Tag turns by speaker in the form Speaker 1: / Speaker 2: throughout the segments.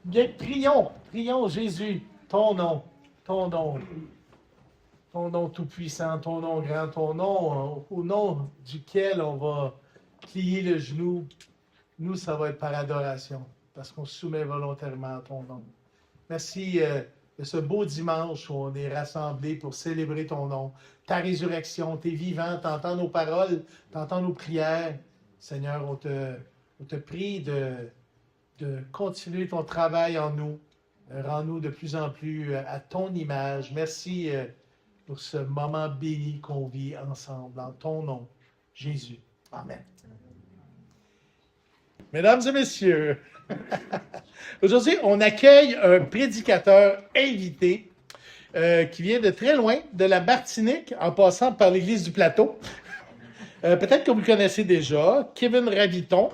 Speaker 1: Bien, prions Jésus, ton nom, ton nom tout-puissant, ton nom grand, ton nom au nom duquel on va plier le genou. Nous, ça va être par adoration, parce qu'on se soumet volontairement à ton nom. Merci de ce beau dimanche où on est rassemblés pour célébrer ton nom, ta résurrection, t'es vivant, t'entends nos paroles, t'entends nos prières. Seigneur, on te prie de continuer ton travail en nous. Rends-nous de plus en plus à ton image. Merci pour ce moment béni qu'on vit ensemble. En ton nom, Jésus. Amen. Mesdames et messieurs, aujourd'hui, on accueille un prédicateur invité qui vient de très loin, de la Martinique, en passant par l'église du Plateau. Peut-être que vous le connaissez déjà, Kevin Raviton.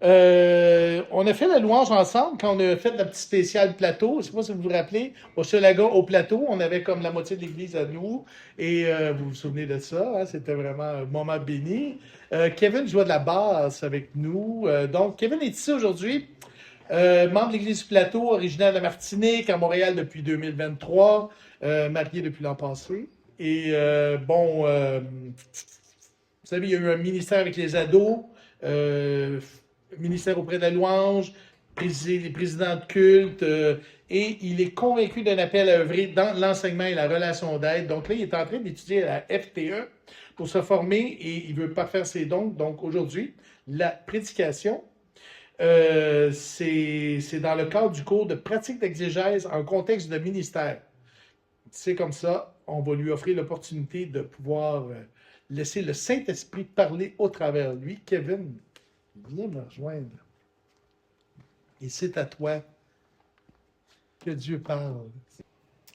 Speaker 1: On a fait la louange ensemble quand on a fait la petite spéciale Plateau. Je ne sais pas si vous vous rappelez, au Chelaga, au Plateau, on avait comme la moitié de l'église à nous. Et vous vous souvenez de ça, hein? C'était vraiment un moment béni. Kevin jouait de la basse avec nous. Donc, Kevin est ici aujourd'hui. Membre de l'Église du Plateau, originaire de Martinique, à Montréal depuis 2023, marié depuis l'an passé. Et vous savez, il y a eu un ministère avec les ados, ministère auprès de la louange, les présidents de culte, et il est convaincu d'un appel à œuvrer dans l'enseignement et la relation d'aide. Donc là, il est en train d'étudier à la FTE pour se former et il veut parfaire ses dons. Donc aujourd'hui, la prédication, c'est dans le cadre du cours de pratique d'exégèse en contexte de ministère. C'est comme ça, on va lui offrir l'opportunité de pouvoir laisser le Saint-Esprit parler au travers de lui. Kevin, viens me rejoindre. Et c'est à toi que Dieu parle.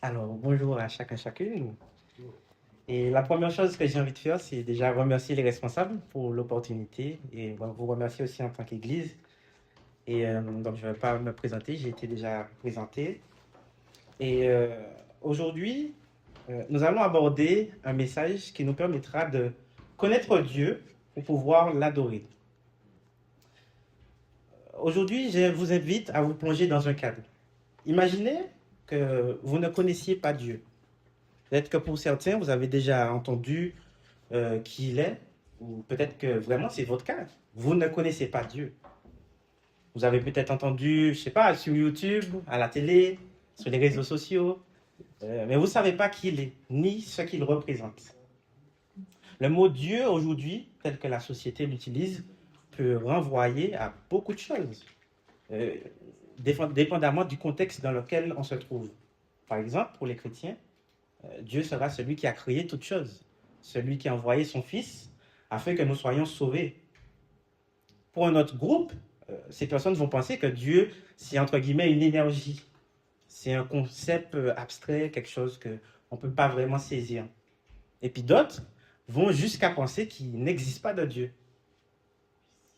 Speaker 2: Alors, bonjour à chacun, chacune. Et la première chose que j'ai envie de faire, c'est déjà remercier les responsables pour l'opportunité et vous remercier aussi en tant qu'Église. Et donc, je ne vais pas me présenter, j'ai été déjà présenté. Et aujourd'hui, nous allons aborder un message qui nous permettra de connaître Dieu pour pouvoir l'adorer. Aujourd'hui, je vous invite à vous plonger dans un cadre. Imaginez que vous ne connaissiez pas Dieu. Peut-être que pour certains, vous avez déjà entendu qui il est, ou peut-être que vraiment c'est votre cas. Vous ne connaissez pas Dieu. Vous avez peut-être entendu, je ne sais pas, sur YouTube, à la télé, sur les réseaux sociaux, mais vous ne savez pas qui il est, ni ce qu'il représente. Le mot Dieu aujourd'hui, tel que la société l'utilise, peut renvoyer à beaucoup de choses, dépendamment du contexte dans lequel on se trouve. Par exemple, pour les chrétiens, Dieu sera celui qui a créé toutes choses, celui qui a envoyé son Fils afin que nous soyons sauvés. Pour un autre groupe, ces personnes vont penser que Dieu, c'est entre guillemets une énergie. C'est un concept abstrait, quelque chose qu'on ne peut pas vraiment saisir. Et puis d'autres vont jusqu'à penser qu'il n'existe pas de Dieu.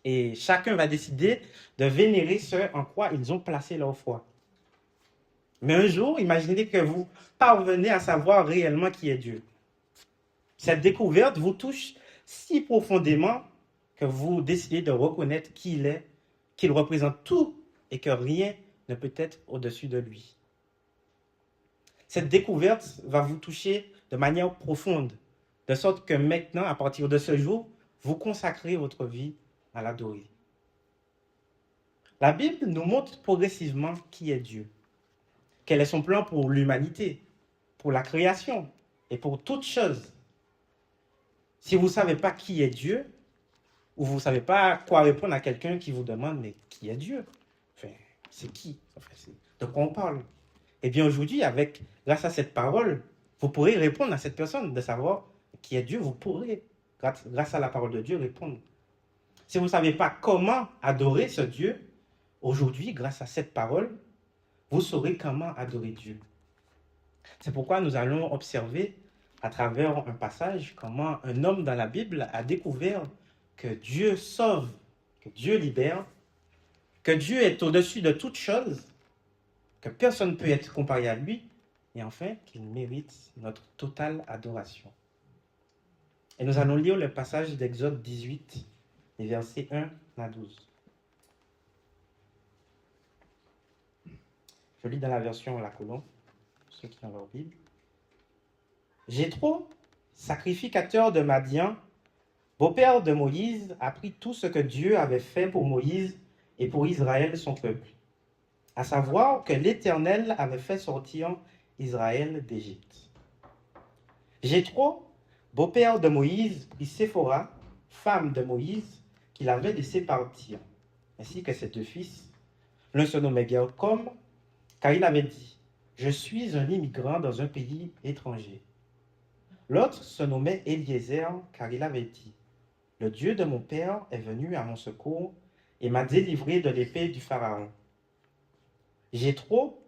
Speaker 2: Et chacun va décider de vénérer ce en quoi ils ont placé leur foi. Mais un jour, imaginez que vous parvenez à savoir réellement qui est Dieu. Cette découverte vous touche si profondément que vous décidez de reconnaître qui il est, qu'il représente tout et que rien ne peut être au-dessus de lui. Cette découverte va vous toucher de manière profonde, de sorte que maintenant, à partir de ce jour, vous consacrez votre vie à l'adorer. La Bible nous montre progressivement qui est Dieu. Quel est son plan pour l'humanité, pour la création et pour toutes choses. Si vous ne savez pas qui est Dieu, ou vous ne savez pas quoi répondre à quelqu'un qui vous demande « mais qui est Dieu ?» Enfin, c'est qui? Enfin, de quoi on parle? Eh bien aujourd'hui, grâce à cette parole, vous pourrez répondre à cette personne, de savoir qui est Dieu, vous pourrez, grâce à la parole de Dieu, répondre. Si vous ne savez pas comment adorer ce Dieu, aujourd'hui, grâce à cette parole, vous saurez comment adorer Dieu. C'est pourquoi nous allons observer à travers un passage comment un homme dans la Bible a découvert que Dieu sauve, que Dieu libère, que Dieu est au-dessus de toutes choses, que personne ne peut être comparé à lui, et enfin qu'il mérite notre totale adoration. Et nous allons lire le passage d'Exode 18, les versets 1 à 12. Je lis dans la version La Colombe, ceux qui ont leur Bible. Jéthro, sacrificateur de Madian, beau-père de Moïse, apprit tout ce que Dieu avait fait pour Moïse et pour Israël, son peuple, à savoir que l'Éternel avait fait sortir Israël d'Égypte. Jéthro, beau-père de Moïse, prit Séphora, femme de Moïse, qu'il avait laissé partir, ainsi que ses deux fils. L'un se nommait Gercom, car il avait dit, « Je suis un immigrant dans un pays étranger. » L'autre se nommait Eliezer, car il avait dit, « Le Dieu de mon père est venu à mon secours et m'a délivré de l'épée du Pharaon. » Jéthro,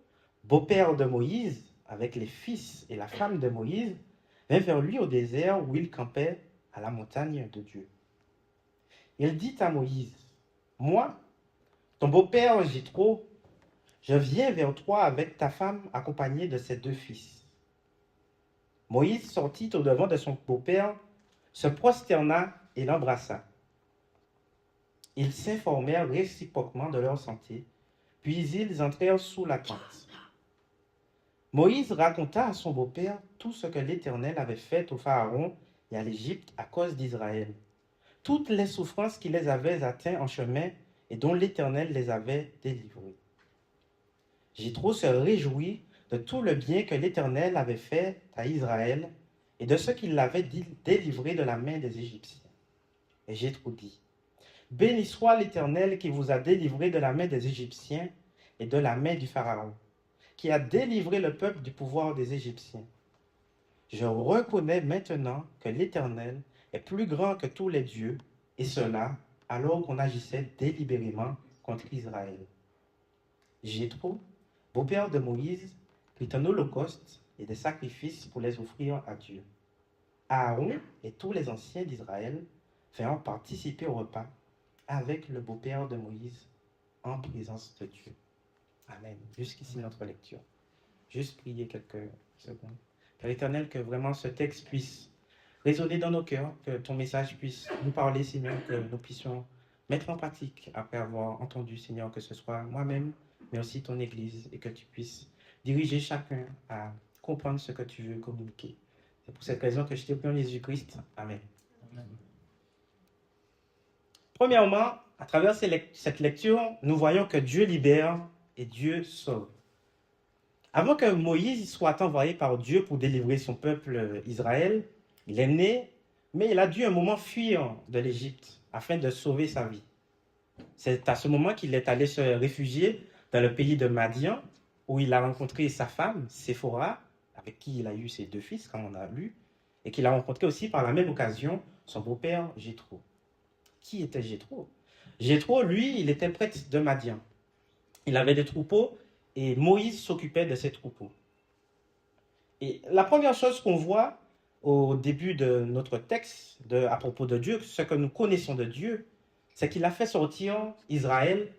Speaker 2: beau-père de Moïse, avec les fils et la femme de Moïse, vint vers lui au désert où il campait à la montagne de Dieu. Il dit à Moïse, « Moi, ton beau-père Jéthro, je viens vers toi avec ta femme accompagnée de ses deux fils. » Moïse sortit au-devant de son beau-père, se prosterna et l'embrassa. Ils s'informèrent réciproquement de leur santé, puis ils entrèrent sous la tente. Moïse raconta à son beau-père tout ce que l'Éternel avait fait au Pharaon et à l'Égypte à cause d'Israël, toutes les souffrances qui les avaient atteints en chemin et dont l'Éternel les avait délivrés. Jéthro se réjouit de tout le bien que l'Éternel avait fait à Israël et de ce qu'il l'avait délivré de la main des Égyptiens. Et Jéthro dit, « Béni soit l'Éternel qui vous a délivré de la main des Égyptiens et de la main du Pharaon, qui a délivré le peuple du pouvoir des Égyptiens. Je reconnais maintenant que l'Éternel est plus grand que tous les dieux, et cela alors qu'on agissait délibérément contre Israël. » Jéthro, beau-père de Moïse, prit un holocauste et des sacrifices pour les offrir à Dieu. Aaron et tous les anciens d'Israël firent participer au repas avec le beau-père de Moïse en présence de Dieu. Amen. Jusqu'ici notre lecture. Juste prier quelques secondes. Père éternel, que vraiment ce texte puisse résonner dans nos cœurs, que ton message puisse nous parler, Seigneur, que nous puissions mettre en pratique après avoir entendu, Seigneur, que ce soit moi-même, mais aussi ton Église, et que tu puisses diriger chacun à comprendre ce que tu veux communiquer. C'est pour cette raison que je te prie en Jésus-Christ. Amen. Amen. Premièrement, à travers cette lecture, nous voyons que Dieu libère et Dieu sauve. Avant que Moïse soit envoyé par Dieu pour délivrer son peuple Israël, il est né, mais il a dû un moment fuir de l'Égypte afin de sauver sa vie. C'est à ce moment qu'il est allé se réfugier dans le pays de Madian, où il a rencontré sa femme, Séphora, avec qui il a eu ses deux fils, comme on a lu, et qu'il a rencontré aussi par la même occasion son beau-père Jéthro. Qui était Jéthro? Jéthro, lui, il était prêtre de Madian. Il avait des troupeaux et Moïse s'occupait de ces troupeaux. Et la première chose qu'on voit au début de notre texte à propos de Dieu, ce que nous connaissons de Dieu, c'est qu'il a fait sortir Israël,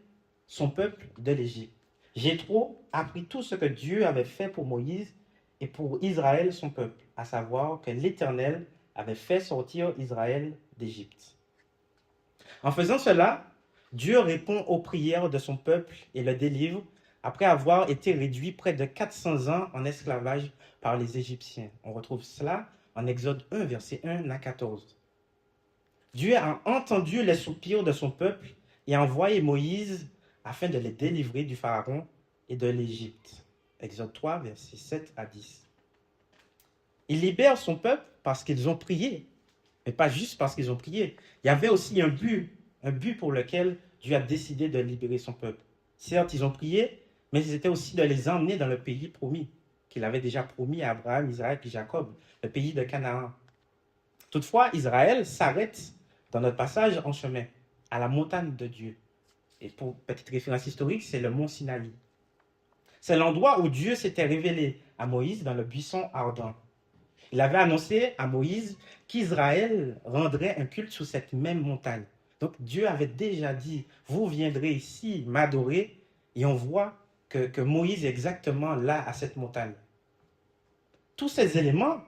Speaker 2: son peuple, de l'Égypte. Jéthro a appris tout ce que Dieu avait fait pour Moïse et pour Israël, son peuple, à savoir que l'Éternel avait fait sortir Israël d'Égypte. En faisant cela, Dieu répond aux prières de son peuple et le délivre après avoir été réduit près de 400 ans en esclavage par les Égyptiens. On retrouve cela en Exode 1, verset 1 à 14. Dieu a entendu les soupirs de son peuple et a envoyé Moïse afin de les délivrer du Pharaon et de l'Égypte. Exode 3, versets 7 à 10. Il libère son peuple parce qu'ils ont prié, mais pas juste parce qu'ils ont prié. Il y avait aussi un but pour lequel Dieu a décidé de libérer son peuple. Certes, ils ont prié, mais c'était aussi de les emmener dans le pays promis, qu'il avait déjà promis à Abraham, Israël et Jacob, le pays de Canaan. Toutefois, Israël s'arrête dans notre passage en chemin, à la montagne de Dieu. Et pour petite référence historique, c'est le mont Sinaï. C'est l'endroit où Dieu s'était révélé à Moïse dans le buisson ardent. Il avait annoncé à Moïse qu'Israël rendrait un culte sur cette même montagne. Donc Dieu avait déjà dit, vous viendrez ici m'adorer, et on voit que Moïse est exactement là, à cette montagne. Tous ces éléments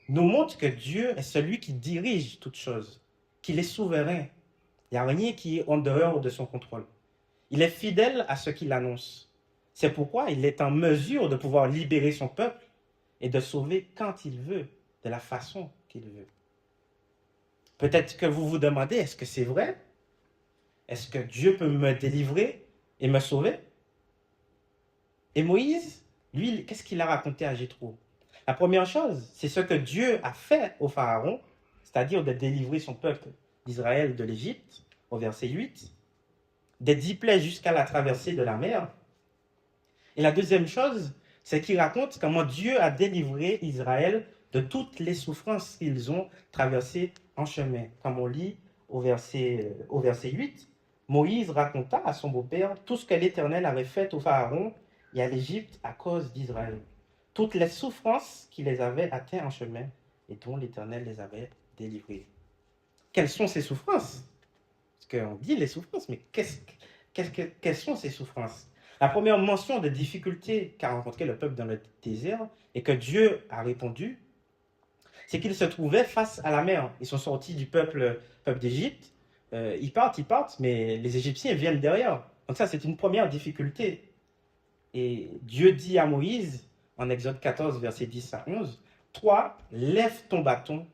Speaker 2: nous montrent que Dieu est celui qui dirige toutes choses, qu'il est souverain. Il n'y a rien qui est en dehors de son contrôle. Il est fidèle à ce qu'il annonce. C'est pourquoi il est en mesure de pouvoir libérer son peuple et de sauver quand il veut, de la façon qu'il veut. Peut-être que vous vous demandez, est-ce que c'est vrai? Est-ce que Dieu peut me délivrer et me sauver? Et Moïse, lui, qu'est-ce qu'il a raconté à Jéthro? La première chose, c'est ce que Dieu a fait au Pharaon, c'est-à-dire de délivrer son peuple d'Israël de l'Égypte, au verset 8, des 10 plaies jusqu'à la traversée de la mer. Et la deuxième chose, c'est qu'il raconte comment Dieu a délivré Israël de toutes les souffrances qu'ils ont traversées en chemin. Comme on lit au verset 8, Moïse raconta à son beau-père tout ce que l'Éternel avait fait au Pharaon et à l'Égypte à cause d'Israël. Toutes les souffrances qui les avaient atteints en chemin et dont l'Éternel les avait délivrés. Quelles sont ces souffrances? Parce qu'on dit les souffrances, mais quelles sont ces souffrances? La première mention de difficulté qu'a rencontré le peuple dans le désert et que Dieu a répondu, c'est qu'ils se trouvaient face à la mer. Ils sont sortis du peuple d'Égypte. Ils partent, mais les Égyptiens viennent derrière. Donc ça, c'est une première difficulté. Et Dieu dit à Moïse, en Exode 14, versets 10 à 11, « Toi, lève ton bâton,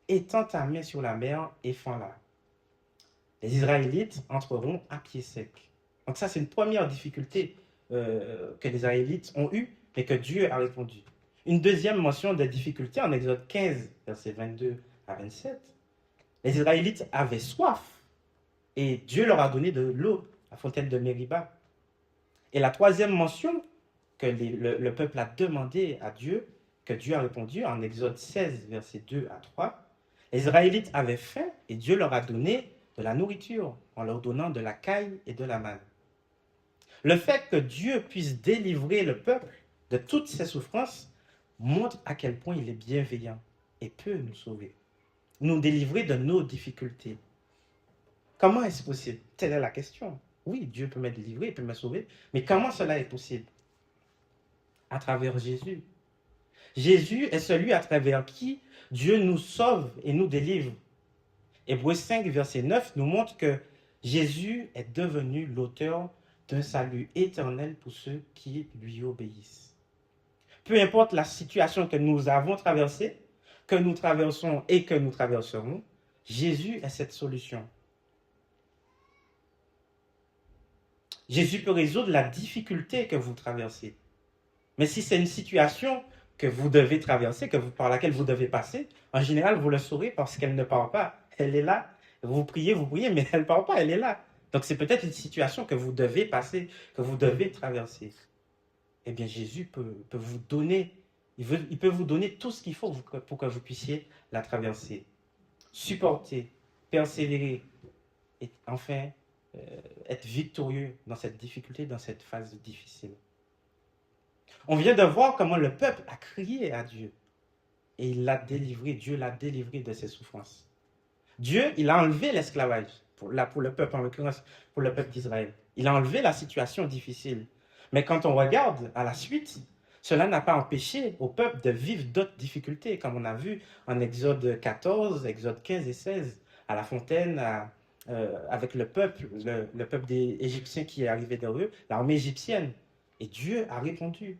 Speaker 2: étends ta main sur la mer et fends-la. Les Israélites entreront à pied sec. » Donc ça, c'est une première difficulté que les Israélites ont eue, mais que Dieu a répondu. Une deuxième mention de difficulté en Exode 15, versets 22 à 27. Les Israélites avaient soif et Dieu leur a donné de l'eau, la fontaine de Mériba. Et la troisième mention que le peuple a demandé à Dieu, que Dieu a répondu en Exode 16, versets 2 à 3. Les Israélites avaient faim et Dieu leur a donné de la nourriture en leur donnant de la caille et de la manne. Le fait que Dieu puisse délivrer le peuple de toutes ces souffrances montre à quel point il est bienveillant et peut nous sauver, nous délivrer de nos difficultés. Comment est-ce possible? Telle est la question. Oui, Dieu peut me délivrer, il peut me sauver, mais comment cela est possible? À travers Jésus. Jésus est celui à travers qui Dieu nous sauve et nous délivre. Hébreux 5, verset 9 nous montre que Jésus est devenu l'auteur d'un salut éternel pour ceux qui lui obéissent. Peu importe la situation que nous avons traversée, que nous traversons et que nous traverserons, Jésus est cette solution. Jésus peut résoudre la difficulté que vous traversez. Mais si c'est une situation que vous devez traverser, par laquelle vous devez passer, en général, vous le saurez parce qu'elle ne part pas. Elle est là. Vous priez, mais elle ne part pas, elle est là. Donc, c'est peut-être une situation que vous devez passer, que vous devez traverser. Eh bien, Jésus peut vous donner, il peut vous donner tout ce qu'il faut pour que vous puissiez la traverser. Supporter, persévérer et enfin être victorieux dans cette difficulté, dans cette phase difficile. On vient de voir comment le peuple a crié à Dieu et il l'a délivré, Dieu l'a délivré de ses souffrances. Dieu, il a enlevé l'esclavage, pour le peuple, en l'occurrence pour le peuple d'Israël. Il a enlevé la situation difficile. Mais quand on regarde à la suite, cela n'a pas empêché au peuple de vivre d'autres difficultés, comme on a vu en Exode 14, Exode 15 et 16, à la fontaine, avec le peuple des Égyptiens qui est arrivé derrière eux, l'armée égyptienne. Et Dieu a répondu.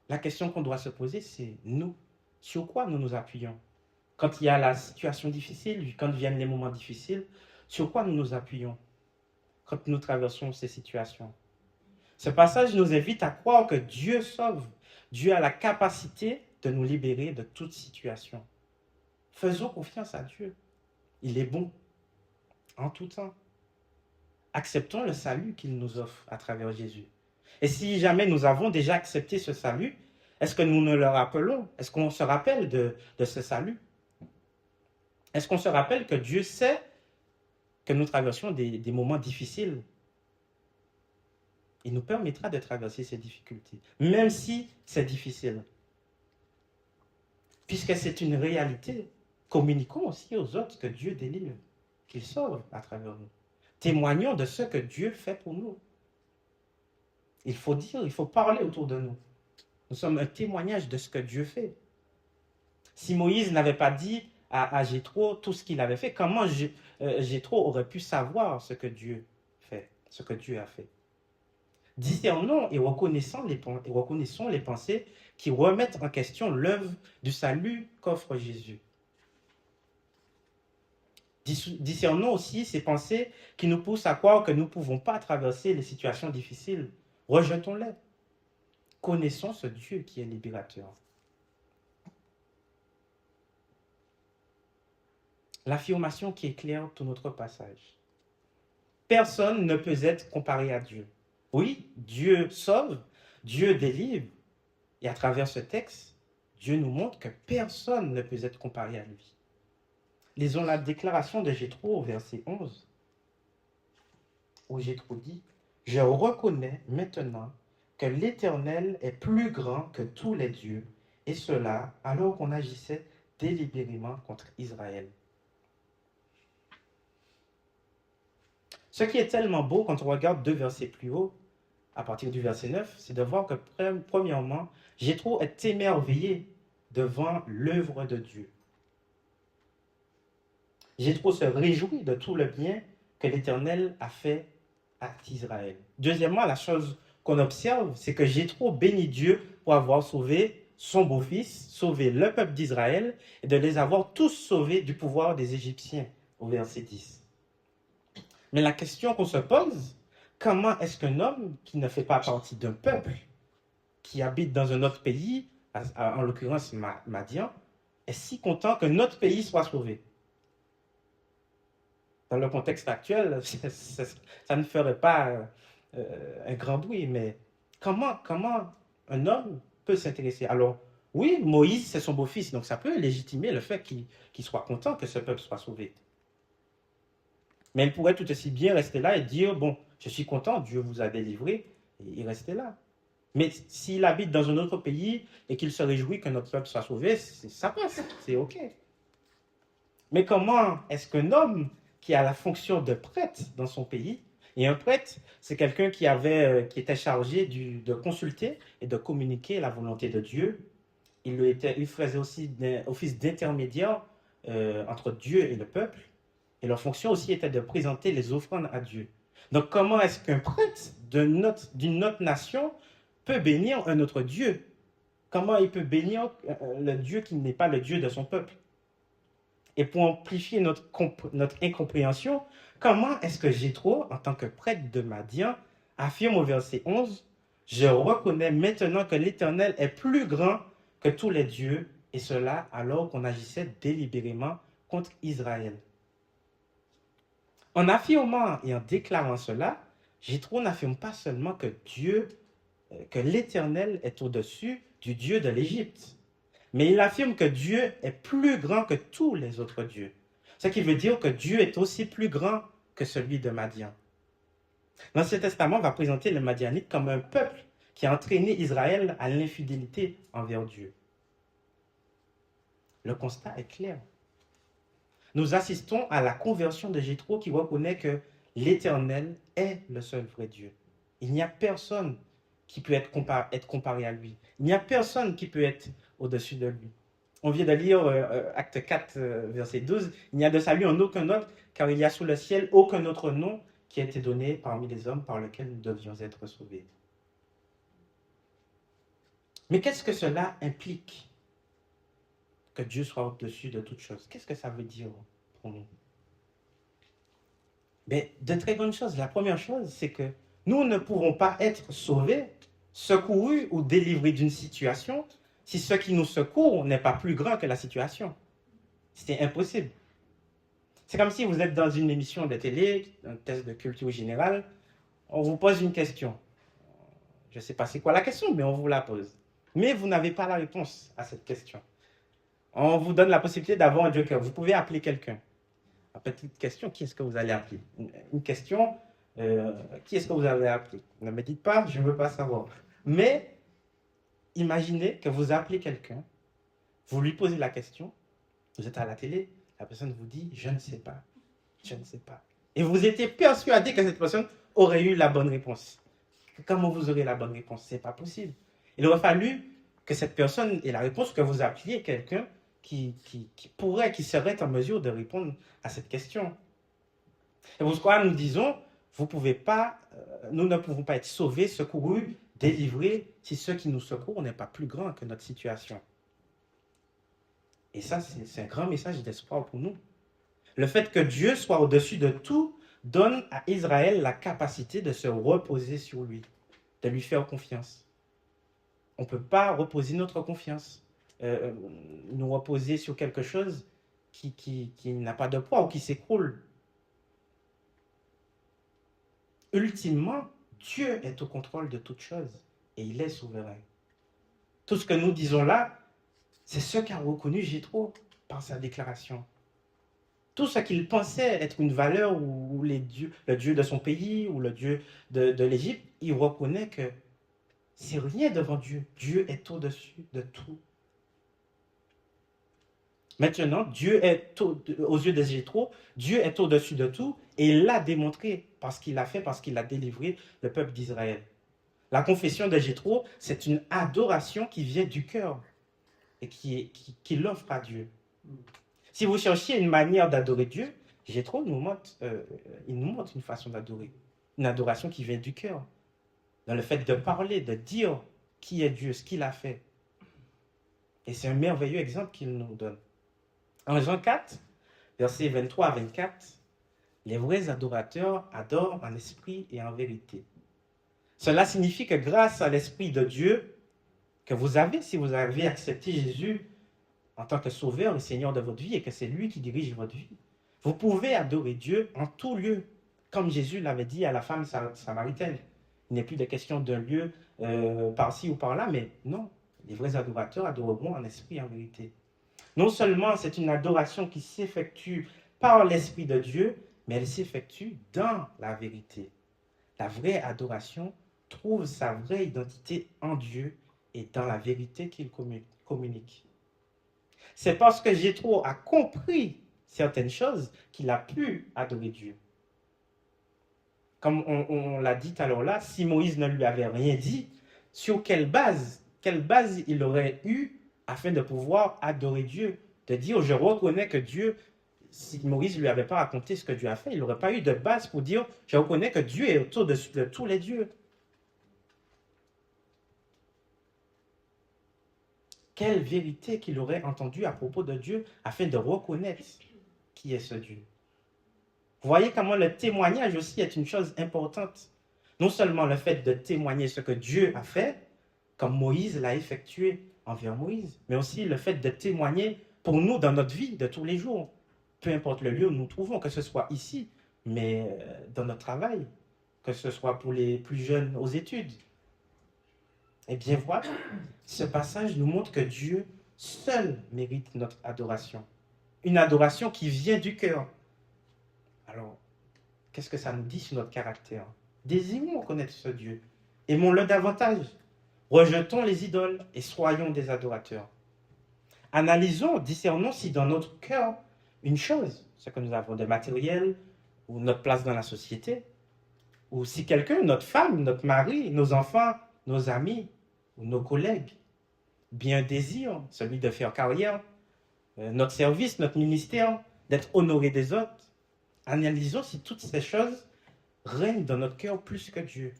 Speaker 2: La question qu'on doit se poser, c'est nous. Sur quoi nous nous appuyons? Quand il y a la situation difficile, quand viennent les moments difficiles, sur quoi nous nous appuyons quand nous traversons ces situations? Ce passage nous invite à croire que Dieu sauve. Dieu a la capacité de nous libérer de toute situation. Faisons confiance à Dieu. Il est bon en tout temps. Acceptons le salut qu'il nous offre à travers Jésus. Et si jamais nous avons déjà accepté ce salut, est-ce que nous ne le rappelons? Est-ce qu'on se rappelle de ce salut? Est-ce qu'on se rappelle que Dieu sait que nous traversions des moments difficiles? Il nous permettra de traverser ces difficultés, même si c'est difficile. Puisque c'est une réalité, communiquons aussi aux autres que Dieu délivre, qu'il sauve à travers nous. Témoignons de ce que Dieu fait pour nous. Il faut dire, il faut parler autour de nous. Nous sommes un témoignage de ce que Dieu fait. Si Moïse n'avait pas dit à Jéthro tout ce qu'il avait fait. Comment Jéthro aurait pu savoir ce que Dieu fait, ce que Dieu a fait? Discernons et reconnaissons les pensées qui remettent en question l'œuvre du salut qu'offre Jésus. Discernons aussi ces pensées qui nous poussent à croire que nous ne pouvons pas traverser les situations difficiles. Rejetons-les. Connaissons ce Dieu qui est libérateur. L'affirmation qui éclaire tout notre passage. Personne ne peut être comparé à Dieu. Oui, Dieu sauve, Dieu délivre. Et à travers ce texte, Dieu nous montre que personne ne peut être comparé à lui. Lisons la déclaration de Jéthro au verset 11, où Jéthro dit « Je reconnais maintenant que l'Éternel est plus grand que tous les dieux, et cela alors qu'on agissait délibérément contre Israël. » Ce qui est tellement beau quand on regarde 2 versets plus haut, à partir du verset 9, c'est de voir que premièrement, Jéthro est émerveillé devant l'œuvre de Dieu. Jéthro se réjouit de tout le bien que l'Éternel a fait à Israël. Deuxièmement, la chose qu'on observe, c'est que Jéthro bénit Dieu pour avoir sauvé son beau-fils, sauvé le peuple d'Israël et de les avoir tous sauvés du pouvoir des Égyptiens, au verset 10. Mais la question qu'on se pose, comment est-ce qu'un homme qui ne fait pas partie d'un peuple, qui habite dans un autre pays, en l'occurrence Madian, est si content que notre pays soit sauvé? Dans le contexte actuel, ça ne ferait pas un grand bruit, mais comment un homme peut s'intéresser? Alors, oui, Moïse, c'est son beau-fils, donc ça peut légitimer le fait qu'il soit content que ce peuple soit sauvé. Mais il pourrait tout aussi bien rester là et dire, bon, je suis content, Dieu vous a délivré, et rester là. Mais s'il habite dans un autre pays et qu'il se réjouit que notre peuple soit sauvé, ça passe, c'est OK. Mais comment est-ce qu'un homme qui a la fonction de prêtre dans son pays, et un prêtre, c'est quelqu'un qui était chargé de consulter et de communiquer la volonté de Dieu. Il faisait aussi office d'intermédiaire entre Dieu et le peuple. Et leur fonction aussi était de présenter les offrandes à Dieu. Donc comment est-ce qu'un prêtre d'une autre nation peut bénir un autre Dieu? Comment il peut bénir le Dieu qui n'est pas le Dieu de son peuple? Et pour amplifier notre incompréhension, comment est-ce que Jéthro, en tant que prêtre de Madian, affirme au verset 11, « Je reconnais maintenant que l'Éternel est plus grand que tous les dieux, et cela alors qu'on agissait délibérément contre Israël. » En affirmant et en déclarant cela, Jéthro n'affirme pas seulement que l'Éternel est au-dessus du Dieu de l'Égypte, mais il affirme que Dieu est plus grand que tous les autres dieux. Ce qui veut dire que Dieu est aussi plus grand que celui de Madian. L'Ancien Testament va présenter les Madianites comme un peuple qui a entraîné Israël à l'infidélité envers Dieu. Le constat est clair. Nous assistons à la conversion de Jéthro qui reconnaît que l'Éternel est le seul vrai Dieu. Il n'y a personne qui peut être comparé à lui. Il n'y a personne qui peut être au-dessus de lui. On vient de lire Acte 4, verset 12. « Il n'y a de salut en aucun autre, car il n'y a sous le ciel aucun autre nom qui a été donné parmi les hommes par lequel nous devions être sauvés. » Mais qu'est-ce que cela implique? Que Dieu soit au-dessus de toutes choses. Qu'est-ce que ça veut dire pour nous? Mais de très bonnes choses. La première chose, c'est que nous ne pouvons pas être sauvés, secourus ou délivrés d'une situation si ce qui nous secourt n'est pas plus grand que la situation. C'est impossible. C'est comme si vous êtes dans une émission de télé, un test de culture générale, on vous pose une question. Je ne sais pas c'est quoi la question, mais on vous la pose. Mais vous n'avez pas la réponse à cette question. On vous donne la possibilité d'avoir un joker. Vous pouvez appeler quelqu'un. La petite question, qui est-ce que vous allez appeler? Une question, qui est-ce que vous allez appeler? Ne me dites pas, je ne veux pas savoir. Mais imaginez que vous appelez quelqu'un, vous lui posez la question, vous êtes à la télé, la personne vous dit « je ne sais pas, je ne sais pas ». Et vous étiez persuadé que cette personne aurait eu la bonne réponse. Comment vous aurez la bonne réponse? Ce n'est pas possible. Il aurait fallu que cette personne ait la réponse, que vous appeliez quelqu'un qui serait en mesure de répondre à cette question. Et pourquoi nous disons, nous ne pouvons pas être sauvés, secourus, délivrés, si ceux qui nous secourent n'est pas plus grand que notre situation. Et ça, c'est un grand message d'espoir pour nous. Le fait que Dieu soit au-dessus de tout donne à Israël la capacité de se reposer sur lui, de lui faire confiance. On ne peut pas reposer notre confiance, nous reposer sur quelque chose qui n'a pas de poids ou qui s'écroule. Ultimement, Dieu est au contrôle de toutes choses et il est souverain. Tout ce que nous disons là, c'est ce qu'a reconnu Jéthro par sa déclaration. Tout ce qu'il pensait être une valeur ou le Dieu de son pays ou le Dieu de l'Égypte, il reconnaît que c'est rien devant Dieu. Dieu est au-dessus de tout. Maintenant, Dieu est aux yeux de Jéthro, Dieu est au-dessus de tout et il l'a démontré parce qu'il a délivré le peuple d'Israël. La confession de Jéthro, c'est une adoration qui vient du cœur et qui l'offre à Dieu. Si vous cherchiez une manière d'adorer Dieu, Jéthro nous montre une façon d'adorer. Une adoration qui vient du cœur. Dans le fait de parler, de dire qui est Dieu, ce qu'il a fait. Et c'est un merveilleux exemple qu'il nous donne. En Jean 4, versets 23 à 24, les vrais adorateurs adorent en esprit et en vérité. Cela signifie que grâce à l'Esprit de Dieu que vous avez, si vous avez accepté Jésus en tant que sauveur et Seigneur de votre vie et que c'est lui qui dirige votre vie, vous pouvez adorer Dieu en tout lieu, comme Jésus l'avait dit à la femme samaritaine. Il n'est plus de question d'un lieu par-ci ou par-là, mais non, les vrais adorateurs adoreront en esprit et en vérité. Non seulement c'est une adoration qui s'effectue par l'Esprit de Dieu, mais elle s'effectue dans la vérité. La vraie adoration trouve sa vraie identité en Dieu et dans la vérité qu'il communique. C'est parce que Jéthro a compris certaines choses qu'il a pu adorer Dieu. Comme on l'a dit alors là, si Moïse ne lui avait rien dit, sur quelle base il aurait eu afin de pouvoir adorer Dieu, de dire je reconnais que Dieu, si Moïse ne lui avait pas raconté ce que Dieu a fait, il n'aurait pas eu de base pour dire je reconnais que Dieu est au-dessus de tous les dieux. Quelle vérité qu'il aurait entendue à propos de Dieu afin de reconnaître qui est ce Dieu. Vous voyez comment le témoignage aussi est une chose importante. Non seulement le fait de témoigner ce que Dieu a fait, comme Moïse l'a effectué envers Moïse, mais aussi le fait de témoigner pour nous dans notre vie de tous les jours. Peu importe le lieu où nous nous trouvons, que ce soit ici, mais dans notre travail, que ce soit pour les plus jeunes aux études. Eh bien voilà, ce passage nous montre que Dieu seul mérite notre adoration. Une adoration qui vient du cœur. Alors, qu'est-ce que ça nous dit sur notre caractère? Désirons connaître ce Dieu. Aimons-le davantage. Rejetons les idoles et soyons des adorateurs. Analysons, discernons si dans notre cœur, une chose, ce que nous avons de matériel, ou notre place dans la société, ou si quelqu'un, notre femme, notre mari, nos enfants, nos amis, ou nos collègues, bien désir, celui de faire carrière, notre service, notre ministère, d'être honoré des autres. Analysons si toutes ces choses règnent dans notre cœur plus que Dieu.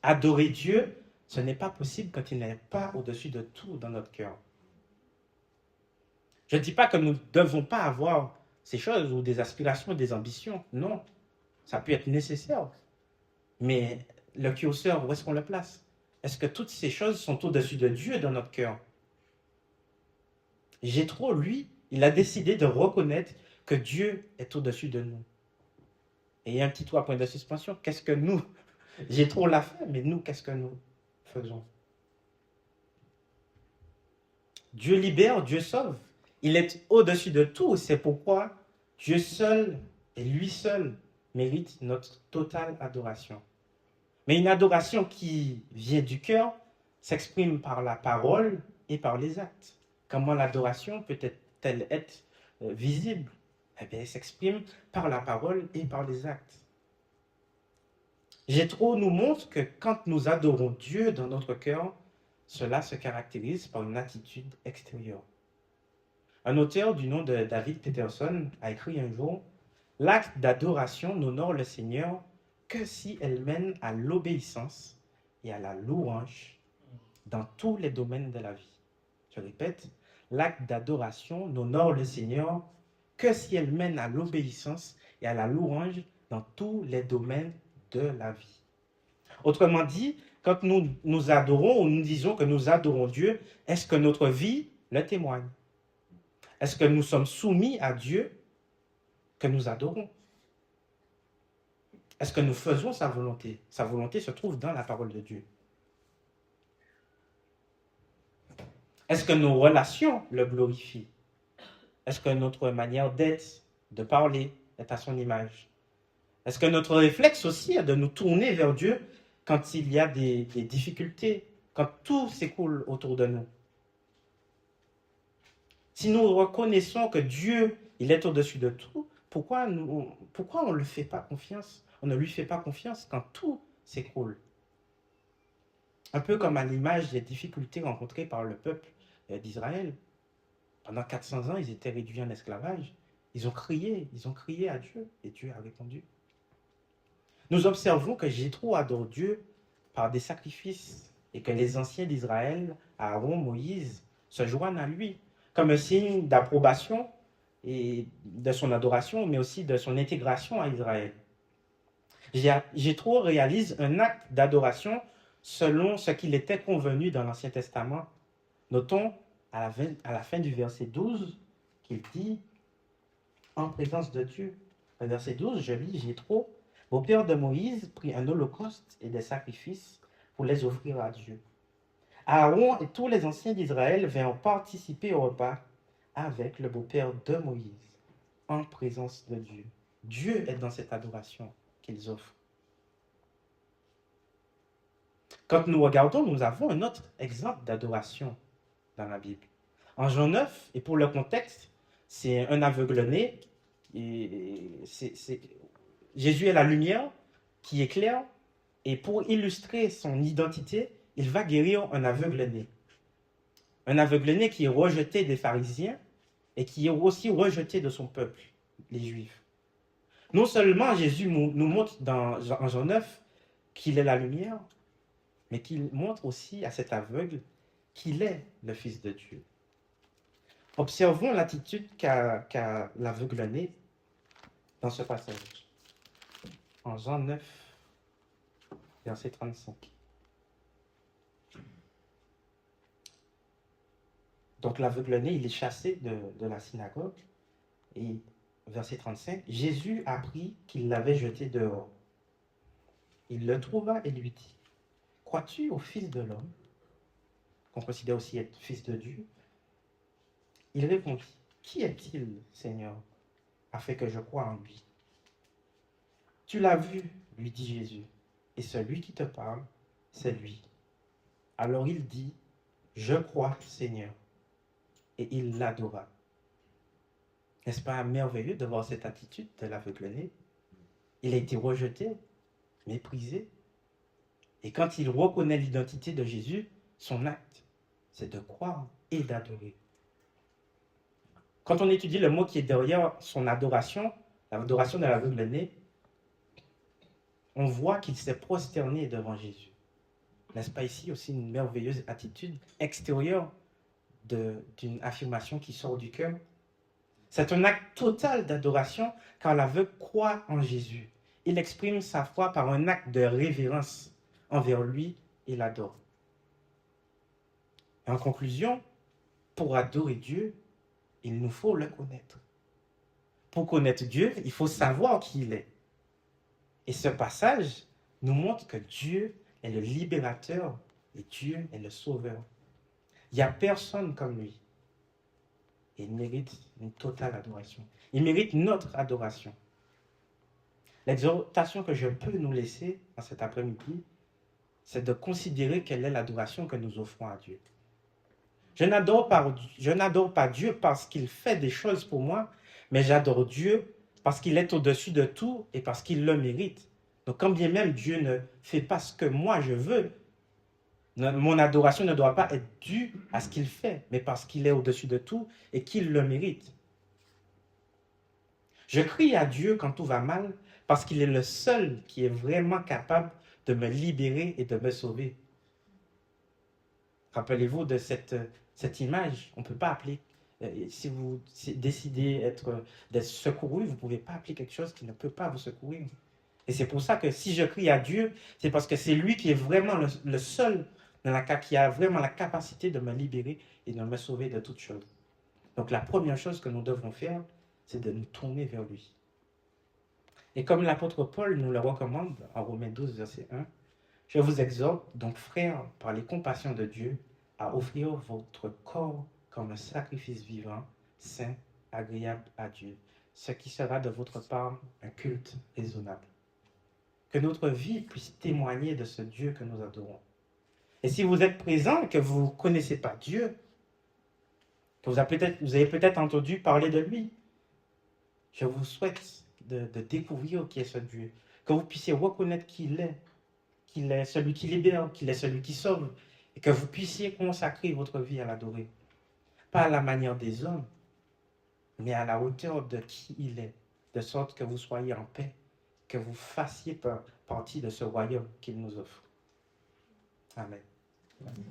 Speaker 2: Adorer Dieu, ce n'est pas possible quand il n'est pas au-dessus de tout dans notre cœur. Je ne dis pas que nous ne devons pas avoir ces choses ou des aspirations, des ambitions. Non, ça peut être nécessaire. Mais le curseur, où est-ce qu'on le place? Est-ce que toutes ces choses sont au-dessus de Dieu dans notre cœur? Jéthro, lui, il a décidé de reconnaître que Dieu est au-dessus de nous. Et il y a un petit point de suspension. Qu'est-ce que nous, Jéthro l'a fait, mais nous, qu'est-ce que nous faisons? Dieu libère, Dieu sauve. Il est au-dessus de tout. C'est pourquoi Dieu seul et lui seul mérite notre totale adoration. Mais une adoration qui vient du cœur s'exprime par la parole et par les actes. Comment l'adoration peut-elle être visible? Eh bien, elle s'exprime par la parole et par les actes. Jéthro nous montre que quand nous adorons Dieu dans notre cœur, cela se caractérise par une attitude extérieure. Un auteur du nom de David Peterson a écrit un jour: l'acte d'adoration n'honore le Seigneur que si elle mène à l'obéissance et à la louange dans tous les domaines de la vie. Je répète, l'acte d'adoration n'honore le Seigneur que si elle mène à l'obéissance et à la louange dans tous les domaines de la vie. Autrement dit, quand nous adorons ou nous disons que nous adorons Dieu, est-ce que notre vie le témoigne? Est-ce que nous sommes soumis à Dieu que nous adorons? Est-ce que nous faisons sa volonté? Sa volonté se trouve dans la parole de Dieu. Est-ce que nos relations le glorifient? Est-ce que notre manière d'être, de parler, est à son image? Est-ce que notre réflexe aussi est de nous tourner vers Dieu quand il y a des difficultés, quand tout s'écoule autour de nous? Si nous reconnaissons que Dieu, il est au-dessus de tout, pourquoi on ne lui fait pas confiance? On ne lui fait pas confiance quand tout s'écroule. Un peu comme à l'image des difficultés rencontrées par le peuple d'Israël. Pendant 400 ans, ils étaient réduits en esclavage. Ils ont crié à Dieu, et Dieu a répondu. Nous observons que Jéthro adore Dieu par des sacrifices et que les anciens d'Israël, Aaron, Moïse, se joignent à lui comme un signe d'approbation et de son adoration, mais aussi de son intégration à Israël. Jéthro réalise un acte d'adoration selon ce qu'il était convenu dans l'Ancien Testament. Notons à la fin du verset 12 qu'il dit en présence de Dieu. Le verset 12, je lis: Jéthro, beau-père de Moïse, prit un holocauste et des sacrifices pour les offrir à Dieu. Aaron et tous les anciens d'Israël vinrent participer au repas avec le beau-père de Moïse, en présence de Dieu. Dieu est dans cette adoration qu'ils offrent. Quand nous regardons, nous avons un autre exemple d'adoration dans la Bible. En Jean 9, et pour le contexte, c'est un aveugle-né. Jésus est la lumière qui éclaire, et pour illustrer son identité, il va guérir un aveugle-né. Un aveugle-né qui est rejeté des pharisiens et qui est aussi rejeté de son peuple, les Juifs. Non seulement Jésus nous montre en Jean 9 qu'il est la lumière, mais qu'il montre aussi à cet aveugle qu'il est le Fils de Dieu. Observons l'attitude qu'a l'aveugle-né dans ce passage. En Jean 9, verset 35. Donc l'aveugle-né, il est chassé de la synagogue. Et verset 35, Jésus apprit qu'il l'avait jeté dehors. Il le trouva et lui dit: crois-tu au Fils de l'homme, qu'on considère aussi être Fils de Dieu? Il répondit: qui est-il, Seigneur, afin que je croie en lui? Tu l'as vu, lui dit Jésus, et celui qui te parle, c'est lui. Alors il dit: je crois, Seigneur. Et il l'adora. N'est-ce pas merveilleux de voir cette attitude de l'aveugle-né? Il a été rejeté, méprisé. Et quand il reconnaît l'identité de Jésus, son acte, c'est de croire et d'adorer. Quand on étudie le mot qui est derrière son adoration, l'adoration de l'aveugle-né, on voit qu'il s'est prosterné devant Jésus. N'est-ce pas ici aussi une merveilleuse attitude extérieure d'une affirmation qui sort du cœur? C'est un acte total d'adoration car l'aveugle croit en Jésus. Il exprime sa foi par un acte de révérence envers lui et l'adore. En conclusion, pour adorer Dieu, il nous faut le connaître. Pour connaître Dieu, il faut savoir qui il est. Et ce passage nous montre que Dieu est le libérateur et Dieu est le sauveur. Il n'y a personne comme lui. Et il mérite une totale adoration. Il mérite notre adoration. L'exhortation que je peux nous laisser en cet après-midi, c'est de considérer quelle est l'adoration que nous offrons à Dieu. Je n'adore pas Dieu parce qu'il fait des choses pour moi, mais j'adore Dieu parce qu'il est au-dessus de tout et parce qu'il le mérite. Donc quand bien même Dieu ne fait pas ce que moi je veux, Mon adoration ne doit pas être due à ce qu'il fait, mais parce qu'il est au-dessus de tout et qu'il le mérite. Je crie à Dieu quand tout va mal parce qu'il est le seul qui est vraiment capable de me libérer et de me sauver. Rappelez-vous de cette image. On ne peut pas appeler, si vous décidez d'être secouru, vous ne pouvez pas appeler quelque chose qui ne peut pas vous secourir. Et c'est pour ça que si je crie à Dieu, c'est parce que c'est lui qui est vraiment le seul qui a vraiment la capacité de me libérer et de me sauver de toutes choses. Donc la première chose que nous devons faire, c'est de nous tourner vers lui. Et comme l'apôtre Paul nous le recommande en Romains 12, verset 1, je vous exhorte donc, frères, par les compassions de Dieu, à offrir votre corps comme un sacrifice vivant, saint, agréable à Dieu, ce qui sera de votre part un culte raisonnable. Que notre vie puisse témoigner de ce Dieu que nous adorons. Et si vous êtes présent et que vous ne connaissez pas Dieu, que vous avez peut-être entendu parler de lui, je vous souhaite de découvrir qui est ce Dieu, que vous puissiez reconnaître qu'il est celui qui libère, qu'il est celui qui sauve, et que vous puissiez consacrer votre vie à l'adorer. Pas à la manière des hommes, mais à la hauteur de qui il est, de sorte que vous soyez en paix, que vous fassiez partie de ce royaume qu'il nous offre. Amen. Amen.